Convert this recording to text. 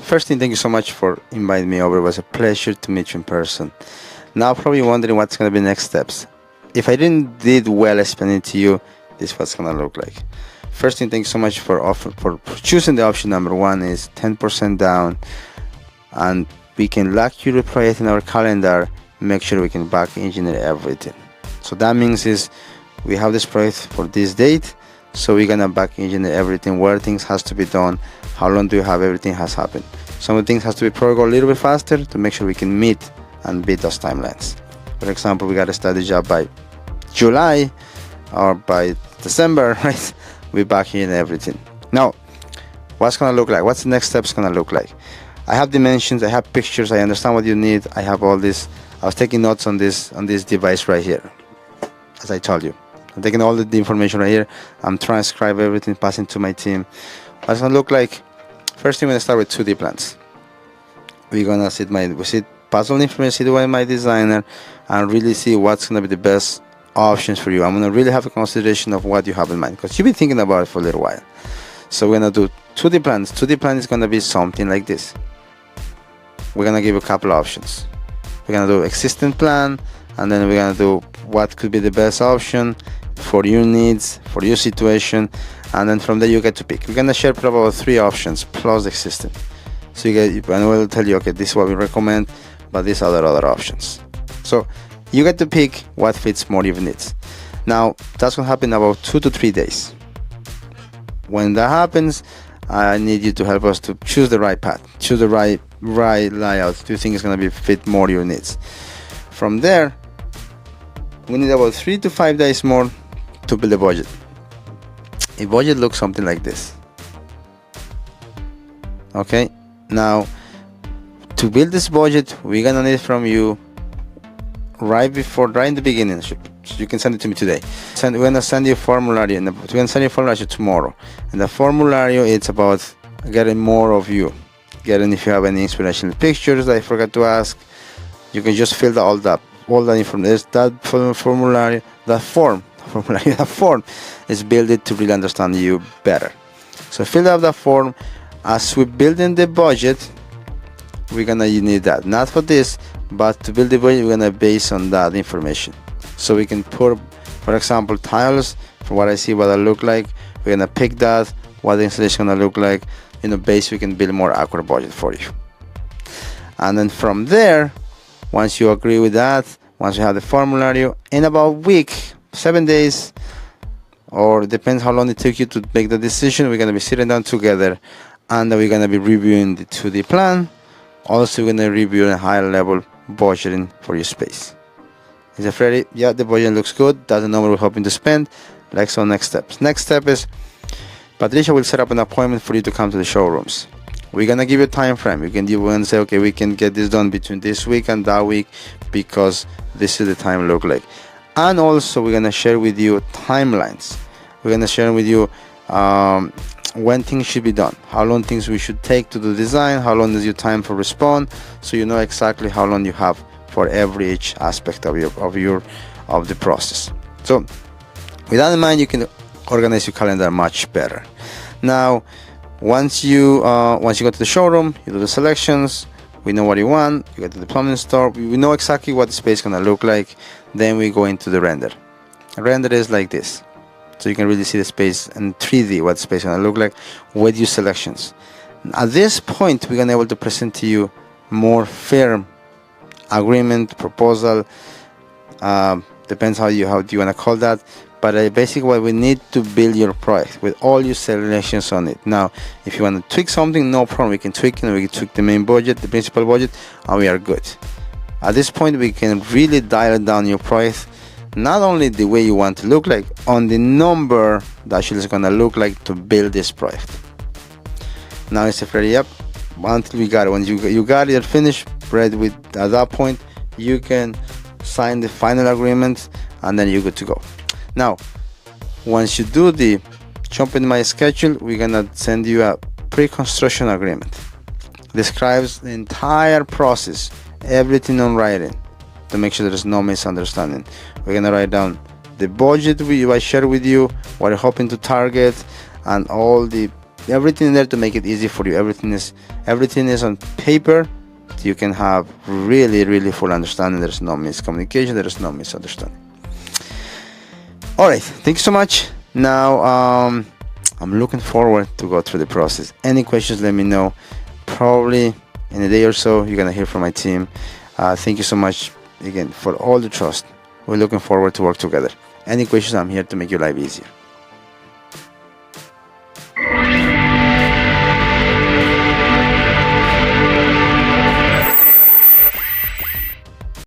First thing, thank you so much for inviting me over. It was a pleasure to meet you in person. Now probably wondering what's going to be next steps. If I didn't did well explaining to you, this is what's going to look like. First thing, thank you so much for choosing the option number one is 10% down, and we can lock your project in our calendar, make sure we can back engineer everything. So that means is we have this project for this date, so we're gonna back engineer everything, where things has to be done, how long do you have everything has happened. Some of the things has to be programmed a little bit faster to make sure we can meet and beat those timelines. For example, we gotta start the job by July or by December, right? We back in everything. Now, what's gonna look like? What's the next steps gonna look like? I have dimensions, I have pictures, I understand what you need, I have all this. I was taking notes on this device right here, as I told you. I'm taking all the information right here. I'm transcribing everything, passing to my team. What's gonna look like? First thing, we're gonna start with 2D plans. We're gonna pass all the information, sit with my designer, and really see what's gonna be the best options for you. I'm gonna really have a consideration of what you have in mind, because you've been thinking about it for a little while. So we're gonna do 2D plans. 2D plan is gonna be something like this. We're gonna give a couple options. We're gonna do existing plan, and then we're gonna do what could be the best option for your needs, for your situation, and then from there you get to pick. We're gonna share probably about 3 options plus the existing. So and we'll tell you, okay, this is what we recommend, but these are the other options. So you get to pick what fits more your needs. Now that's gonna happen in about 2 to 3 days. When that happens, I need you to help us to choose the right path, choose the right layout. Do you think it's gonna be fit more your needs? From there, we need about 3 to 5 days more to build a budget. A budget looks something like this. Okay, now to build this budget, we're gonna need from you right in the beginning. So you can send it to me today. We're gonna send you a formulary, and we're gonna send you a formulary tomorrow. And the formulary, it's about getting more of you. Getting, if you have any inspirational pictures that I forgot to ask, you can just fill all that information. That formulary, that form is built to really understand you better. So fill out that form. As we build in the budget, we're gonna need that, not for this, but to build the budget, we're gonna base on that information. So we can put, for example, tiles. From what I see, what I look like, we're gonna pick that, what the installation gonna look like. Base, we can build more accurate budget for you. And then from there, once you agree with that, once you have the formulary, in about a week, 7 days, or depends how long it took you to make the decision, we're gonna be sitting down together, and we're gonna be reviewing the 2D plan. Also, we're gonna review a higher level budgeting for your space. Is it ready? Yeah, the budget looks good. That's the number we're hoping to spend. Like, so next steps. Next step is Patricia will set up an appointment for you to come to the showrooms. We're gonna give you a time frame. You can say, okay, we can get this done between this week and that week, because this is the time look like. And also, we're gonna share with you timelines. We're gonna share with you when things should be done, how long things we should take to do design, how long is your time for respond, so you know exactly how long you have for each aspect of the process. So with that in mind, you can organize your calendar much better. Now, once you go to the showroom, you do the selections. We know what you want. You go to the plumbing store. We know exactly what the space is gonna look like. Then we go into the render. A render is like this, so you can really see the space in 3D, what the space is gonna look like with your selections. At this point, we're gonna be able to present to you more firm agreement, proposal. Depends how you wanna call that. But basically, what we need to build your project with all your selections on it. Now, if you want to tweak something, no problem. We can tweak it. We can tweak the main budget, the principal budget, and we are good. At this point, we can really dial down your project, not only the way you want to look like, on the number that actually is going to look like to build this project. Now it's ready up until we got it. Once you got it finished, ready with, at that point, you can sign the final agreement, and then you're good to go. Now, once you do the jump in my schedule, we're gonna send you a pre-construction agreement. Describes the entire process, everything on writing, to make sure there's no misunderstanding. We're gonna write down the budget I share with you, what you're hoping to target, and all the everything there to make it easy for you. Everything is on paper. You can have really full understanding. There's no miscommunication, there's no misunderstanding. All right, thank you so much. Now I'm looking forward to go through the process. Any questions, let me know. Probably in a day or so you're gonna hear from my team. Thank you so much again for all the trust. We're looking forward to work together. Any questions, I'm here to make your life easier.